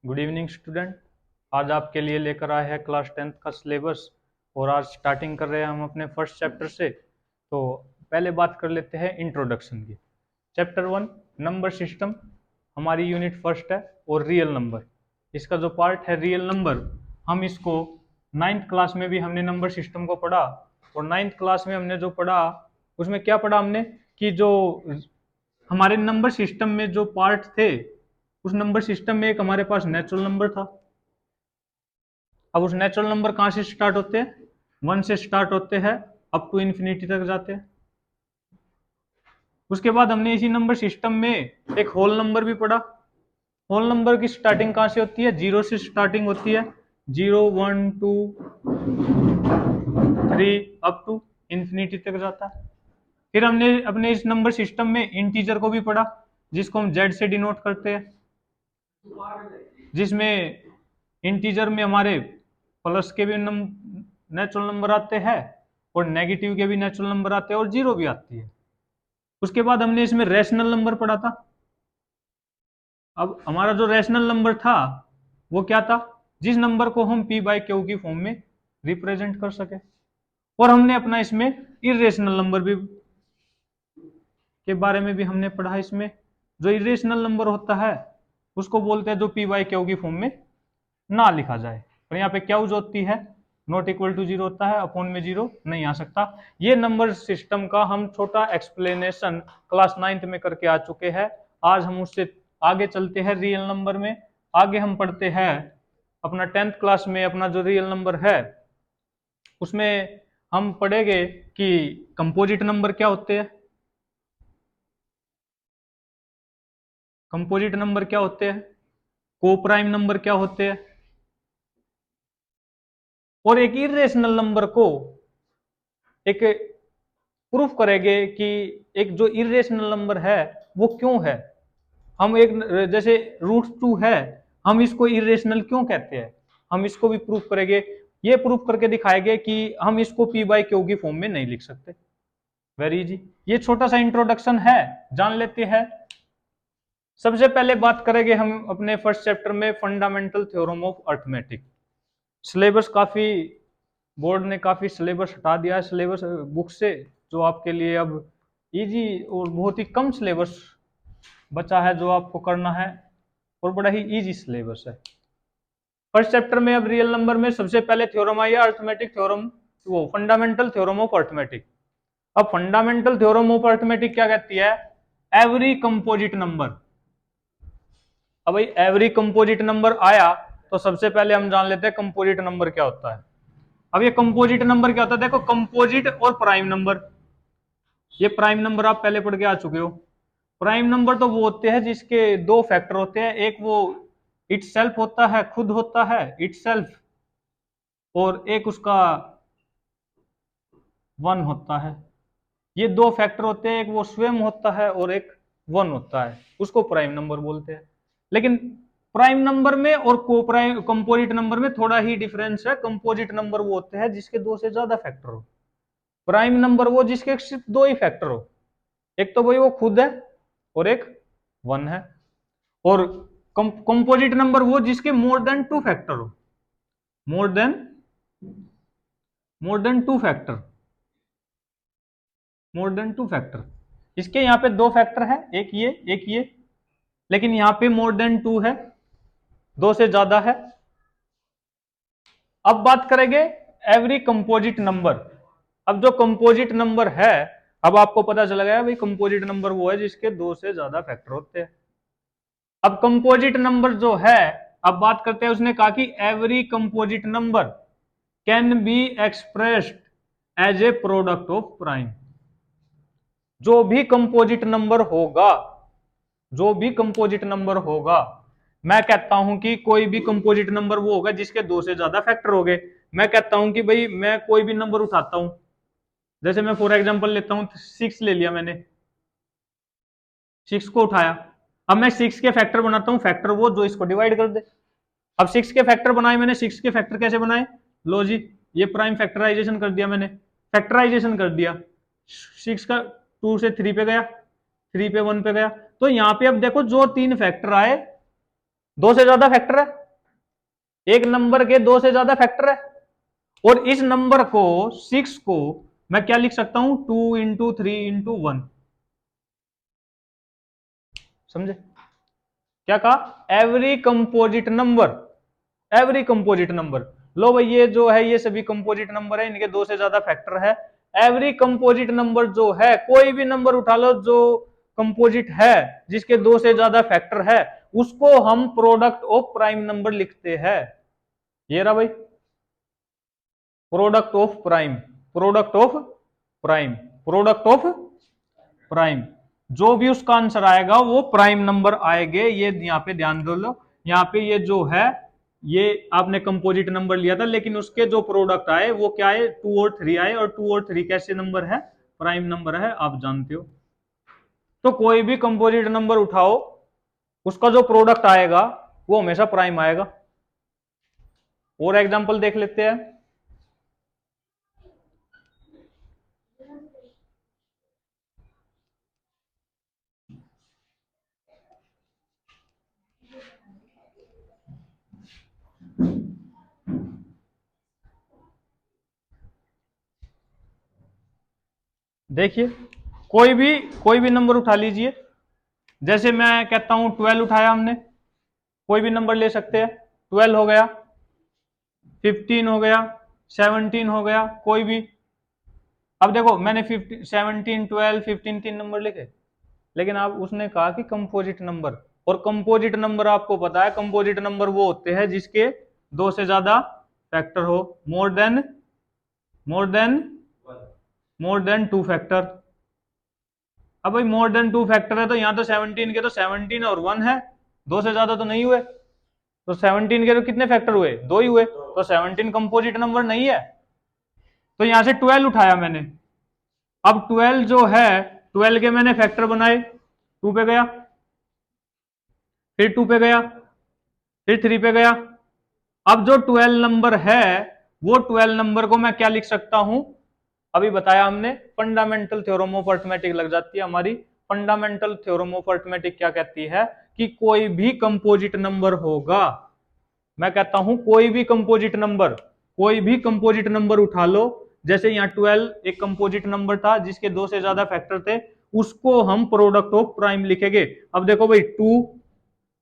Good evening student. आज आपके लिए लेकर आए हैं क्लास 10th का सिलेबस और आज स्टार्टिंग कर रहे हैं हम अपने फर्स्ट चैप्टर से। तो पहले बात कर लेते हैं इंट्रोडक्शन की। चैप्टर 1 नंबर सिस्टम, हमारी यूनिट फर्स्ट है। और रियल नंबर, इसका जो पार्ट है रियल नंबर, हम इसको 9th क्लास में भी हमने नंबर सिस्टम को पढ़ा। और 9th क्लास में हमने जो पढ़ा उसमें क्या पढ़ा हमने कि जो हमारे नंबर सिस्टम में जो पार्ट थे, उस नंबर सिस्टम में एक हमारे पास नेचुरल नंबर था। अब उस नेचुरल नंबर कहां से स्टार्ट होते हैं? 1 से स्टार्ट होते हैं, अप टू इन्फिनिटी तक जाते हैं। उसके बाद हमने इसी नंबर सिस्टम में एक होल नंबर भी पढ़ा। होल नंबर की स्टार्टिंग कहां से होती है? 0 से स्टार्टिंग होती है। 0 1 2 3 अप टू इन्फिनिटी तक जाता है। फिर हमने अपने इस नंबर सिस्टम में इंटीजर को भी पढ़ा, जिसको हम जेड से डिनोट करते हैं, जिसमें इंटीजर में हमारे प्लस के भी नेचुरल नंबर आते हैं और नेगेटिव के भी नेचुरल नंबर आते हैं और जीरो भी आती है। उसके बाद हमने इसमें रैशनल नंबर पढ़ा था। अब हमारा जो रैशनल नंबर था वो क्या था? जिस नंबर को हम पी बाई क्यू की फॉर्म में रिप्रेजेंट कर सके। और हमने अपना इसमें इरेशनल नंबर भी के बारे में भी हमने पढ़ा। इसमें जो इरेशनल नंबर होता है उसको बोलते हैं जो पी बाई क्यू की फॉर्म में ना लिखा जाए। और यहाँ पे क्यू जो होती है नॉट इक्वल टू जीरो होता है, अपॉन में जीरो नहीं आ सकता। ये नंबर सिस्टम का हम छोटा एक्सप्लेनेशन क्लास 9th में करके आ चुके हैं। आज हम उससे आगे चलते हैं रियल नंबर में। आगे हम पढ़ते हैं अपना 10th क्लास में अपना जो रियल नंबर है उसमें हम पढ़ेंगे कि कंपोजिट नंबर क्या होते हैं। कंपोजिट नंबर क्या होते हैं, को प्राइम नंबर क्या होते हैं, और एक इरेशनल नंबर को एक प्रूफ करेंगे कि एक जो इरेशनल नंबर है वो क्यों है। हम एक जैसे √2 है, हम इसको इरेशनल क्यों कहते हैं, हम इसको भी प्रूफ करेंगे। ये प्रूफ करके दिखाएंगे कि हम इसको पी बाई क्यू की फॉर्म में नहीं लिख सकते। Very easy. ये छोटा सा इंट्रोडक्शन है, जान लेते हैं। सबसे पहले बात करेंगे हम अपने फर्स्ट चैप्टर में fundamental theorem of arithmetic. Syllabus काफी, बोर्ड ने काफी सिलेबस हटा दिया है सिलेबस बुक से, जो आपके लिए अब इजी और बहुत ही कम सिलेबस बचा है जो आपको करना है, और बड़ा ही इजी सिलेबस है। फर्स्ट चैप्टर में अब रियल नंबर में सबसे पहले थ्योरम आई है अर्थमेटिक थ्योरम, वो फंडामेंटल थ्योरम ऑफ अर्थमेटिक। अब फंडामेंटल थ्योरम ऑफ अर्थमेटिक क्या कहती है? Every composite number. अब भाई एवरी कंपोजिट नंबर आया तो सबसे पहले हम जान लेते हैं कंपोजिट नंबर क्या होता है। अब ये कंपोजिट नंबर क्या होता है? देखो, कंपोजिट और प्राइम नंबर, ये प्राइम नंबर आप पहले पढ़ के आ चुके हो। प्राइम नंबर तो वो होते हैं जिसके दो फैक्टर होते हैं, एक वो इटसेल्फ होता है, खुद होता है इटसेल्फ, और एक उसका वन होता है। ये दो फैक्टर होते हैं, एक वो स्वयं होता है और एक वन होता है, उसको प्राइम नंबर बोलते हैं। लेकिन प्राइम नंबर में और को प्राइम कंपोजिट नंबर में थोड़ा ही डिफरेंस है। कंपोजिट नंबर वो होते हैं जिसके दो से ज्यादा फैक्टर हो, प्राइम नंबर वो जिसके सिर्फ दो ही फैक्टर हो, एक तो भाई वो खुद है और एक वन है। और कंपोजिट नंबर वो जिसके मोर देन टू फैक्टर हो, more than two factor, more than two factor. इसके यहाँ पे दो फैक्टर है, एक ये एक ये, लेकिन यहाँ पे मोर देन टू है, दो से ज्यादा है। अब बात करेंगे एवरी कंपोजिट नंबर। अब जो कंपोजिट नंबर है, अब आपको पता चला गया भाई कंपोजिट नंबर वो है जिसके दो से ज्यादा फैक्टर होते हैं। अब कंपोजिट नंबर जो है, अब बात करते हैं, उसने कहा कि every composite number can be expressed as a product of prime. जो भी कंपोजिट नंबर होगा, जो भी कंपोजिट नंबर होगा, मैं कहता हूं कि कोई भी कंपोजिट नंबर वो होगा जिसके दो से ज्यादा फैक्टर हो गए। मैं कहता हूं कि भाई मैं कोई भी नंबर उठाता हूं, जैसे मैं फॉर एग्जांपल लेता हूं 6 ले लिया मैंने, 6 को उठाया। अब मैं 6 के फैक्टर बनाता हूं, फैक्टर वो जो इसको डिवाइड कर दे। अब 6 के फैक्टर बनाए मैंने, 6 के फैक्टर कैसे बनाए? लो जी, ये प्राइम फैक्टराइजेशन कर दिया मैंने, फैक्टराइजेशन कर दिया। 6 का 2 से 3 पे गया, 3 पे 1 पे गया। तो यहाँ पे अब देखो जो तीन फैक्टर आए दो से ज्यादा फैक्टर है, एक नंबर के दो से ज्यादा फैक्टर है। और इस नंबर को 6 को मैं क्या लिख सकता हूं, 2 × 3 × 1। समझे क्या कहा, every composite number, every composite number. लो भाई ये जो है ये सभी कंपोजिट नंबर है, इनके दो से ज्यादा फैक्टर है। एवरी कंपोजिट नंबर जो है, कोई भी नंबर उठा लो जो कंपोजिट है जिसके दो से ज्यादा फैक्टर है, उसको हम प्रोडक्ट ऑफ प्राइम नंबर लिखते हैं। ये रहा भाई product of prime, product of prime, product of prime. जो भी उसका आंसर आएगा वो प्राइम नंबर आएंगे। ये यहाँ पे ध्यान दो लो, यहाँ पे ये जो है ये आपने कंपोजिट नंबर लिया था, लेकिन उसके जो प्रोडक्ट आए वो क्या है, 2 और 3 आए। और 2 और 3 कैसे नंबर है, प्राइम नंबर है, आप जानते हो। तो कोई भी कंपोजिट नंबर उठाओ, उसका जो प्रोडक्ट आएगा वो हमेशा प्राइम आएगा। और एग्जांपल देख लेते हैं। देखिए कोई भी नंबर उठा लीजिए। जैसे मैं कहता हूं 12 उठाया हमने, कोई भी नंबर ले सकते हैं। 12 हो गया, 15 हो गया, 17 हो गया, कोई भी। अब देखो मैंने 15 17 12 15 तीन नंबर लिखे, लेकिन आप उसने कहा कि कंपोजिट नंबर। और कंपोजिट नंबर आपको पता है, कंपोजिट नंबर वो होते हैं जिसके दो से ज्यादा फैक्टर हो, more than more than 2 factor. अब भाई मोर देन 2 फैक्टर है तो यहां तो 17 के तो 17 और 1 है, दो से ज्यादा तो नहीं हुए। तो 17 के तो कितने फैक्टर हुए, दो ही हुए, तो 17 कंपोजिट नंबर नहीं है। तो यहां से 12 उठाया मैंने। अब 12 जो है, 12 के मैंने फैक्टर बनाए, 2 पे गया, फिर 2 पे गया, फिर 3 पे गया। अब जो 12 नंबर है वो 12 नंबर को मैं क्या लिख सकता हूं, अभी बताया हमने फंडामेंटल थ्योरम ऑफ अर्थमेटिक लग जाती है हमारी। फंडामेंटल थ्योरम ऑफ अर्थमेटिक क्या कहती है कि कोई भी कंपोजिट नंबर होगा, मैं कहता हूं कोई भी कंपोजिट नंबर, कोई भी कंपोजिट नंबर उठा लो। जैसे यहाँ 12 एक कंपोजिट नंबर था जिसके दो से ज्यादा फैक्टर थे, उसको हम प्रोडक्ट ऑफ प्राइम लिखेंगे। अब देखो भाई 2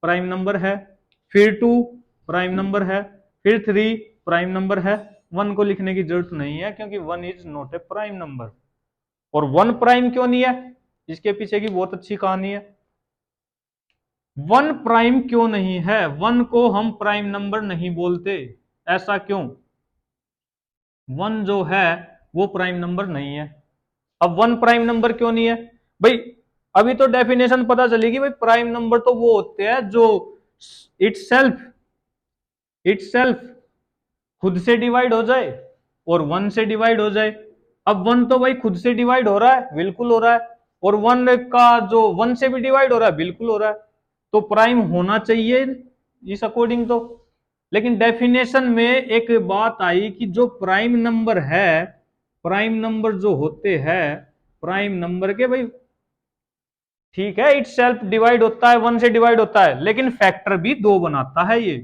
प्राइम नंबर है, फिर 2 प्राइम नंबर है, फिर 3 प्राइम नंबर है। 1 को लिखने की जरूरत नहीं है क्योंकि 1 is not a prime number. और 1 प्राइम क्यों नहीं है, इसके पीछे की बहुत अच्छी कहानी है। 1 प्राइम क्यों नहीं है, 1 को हम प्राइम नंबर नहीं बोलते, ऐसा क्यों। 1 जो है वो प्राइम नंबर नहीं है। अब 1 प्राइम नंबर क्यों नहीं है भाई, अभी तो डेफिनेशन पता चलेगी भाई। प्राइम नंबर तो वो होते हैं जो इटसेल्फ खुद से डिवाइड हो जाए और 1 से डिवाइड हो जाए। अब 1 तो भाई खुद से डिवाइड हो रहा है, बिल्कुल हो रहा है। और 1 का जो 1 से भी डिवाइड हो रहा है, बिल्कुल हो रहा है। तो प्राइम होना चाहिए इस अकॉर्डिंग तो। लेकिन डेफिनेशन में एक बात आई कि जो प्राइम नंबर है, प्राइम नंबर जो होते हैं, प्राइम नंबर के भाई ठीक है, इट सेल्फ डिवाइड होता है, 1 से डिवाइड होता है, लेकिन फैक्टर भी 2 बनाता है। ये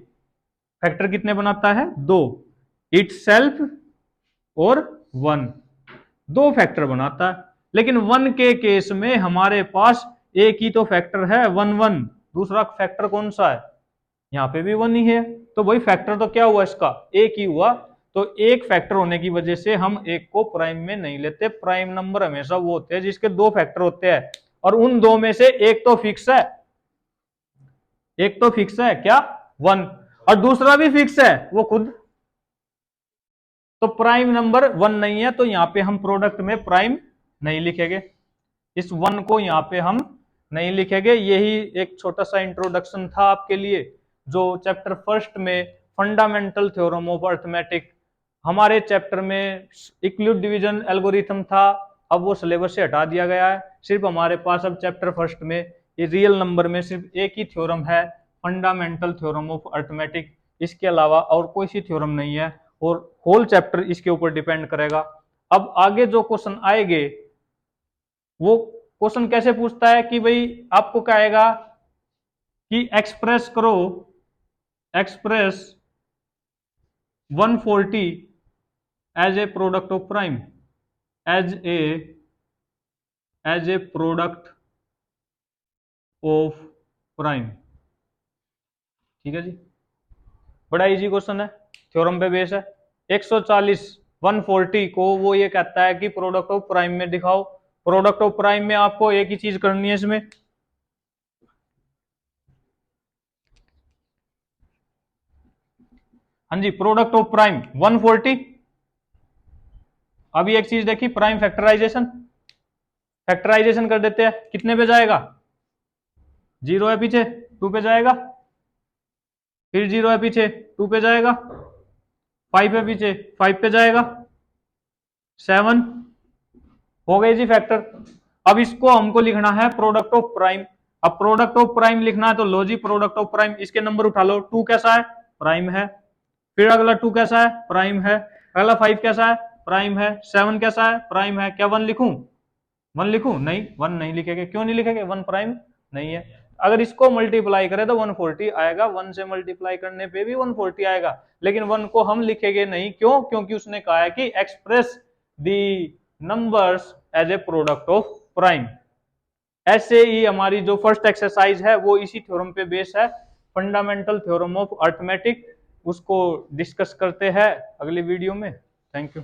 फैक्टर कितने बनाता है, 2। इट सेल्फ और 1, 2 फैक्टर बनाता है। लेकिन 1 के केस में हमारे पास एक ही तो फैक्टर है, 1 1। दूसरा फैक्टर कौन सा है, यहाँ पे भी 1 ही है। तो भाई फैक्टर तो क्या हुआ, इसका एक ही हुआ। तो एक फैक्टर होने की वजह से हम एक को प्राइम में नहीं लेते। प्राइम नंबर हमेशा वो होते हैं जिसके 2 फैक्टर होते हैं, और उन 2 में से एक तो फिक्स है, एक तो फिक्स है क्या, 1, और दूसरा भी फिक्स है वो खुद। तो प्राइम नंबर 1 नहीं है, तो यहां पे हम प्रोडक्ट में प्राइम नहीं लिखेंगे, इस 1 को यहां पे हम नहीं लिखेंगे। यही एक छोटा सा इंट्रोडक्शन था आपके लिए, जो चैप्टर फर्स्ट में फंडामेंटल थ्योरम ऑफ अर्थमेटिक, हमारे चैप्टर में इक्वलिट डिवीजन एल्गोरिथम था, अब वो सिलेबस से हटा दिया गया है। सिर्फ हमारे पास अब चैप्टर फर्स्ट में ये रियल नंबर में सिर्फ एक ही थ्योरम है, फंडामेंटल थ्योरम ऑफ अर्थमेटिक। इसके अलावा और कोई सी थ्योरम नहीं है, और होल चैप्टर इसके ऊपर डिपेंड करेगा। अब आगे जो क्वेश्चन आएंगे वो क्वेश्चन कैसे पूछता है कि भाई आपको क्या आएगा कि एक्सप्रेस करो express 140 as a product of prime, as a product of prime. ठीक है जी, बड़ा इजी क्वेश्चन है, थ्योरम पे बेस है। 140 140 को वो ये कहता है कि प्रोडक्ट ऑफ प्राइम में दिखाओ। प्रोडक्ट ऑफ प्राइम में आपको एक ही चीज करनी है इसमें, हाँ जी, प्रोडक्ट ऑफ प्राइम 140। अभी एक चीज देखी, प्राइम फैक्टराइजेशन, फैक्टराइजेशन कर देते हैं, कितने पे जाएगा, 0 है पीछे, 2 पे जाएगा, फिर 0 है पीछे, 2 पे जाएगा, 5 है पीछे, 5 पे जाएगा, 7 हो गए जी फैक्टर। अब इसको हमको लिखना है प्रोडक्ट ऑफ प्राइम। अब प्रोडक्ट ऑफ प्राइम लिखना है तो लो जी, प्रोडक्ट ऑफ प्राइम, इसके नंबर उठा लो। 2 कैसा है, प्राइम है, फिर अगला 2 कैसा है, प्राइम है, अगला 5 कैसा है, प्राइम है, 7 कैसा है, प्राइम है। क्या 1 लिखूं, 1 लिखूं, नहीं 1 नहीं लिखेंगे। क्यों नहीं लिखेंगे, 1 प्राइम नहीं है। अगर इसको मल्टीप्लाई करें तो 140 आएगा, 1 से मल्टीप्लाई करने पे भी 140 आएगा, लेकिन 1 को हम लिखेंगे नहीं। क्यों, क्योंकि उसने कहा है कि express the numbers as a product of prime. ऐसे ही हमारी जो फर्स्ट एक्सरसाइज है वो इसी थ्योरम पे बेस है, फंडामेंटल थ्योरम ऑफ अर्थमेटिक। उसको डिस्कस करते हैं अगली वीडियो में। Thank you.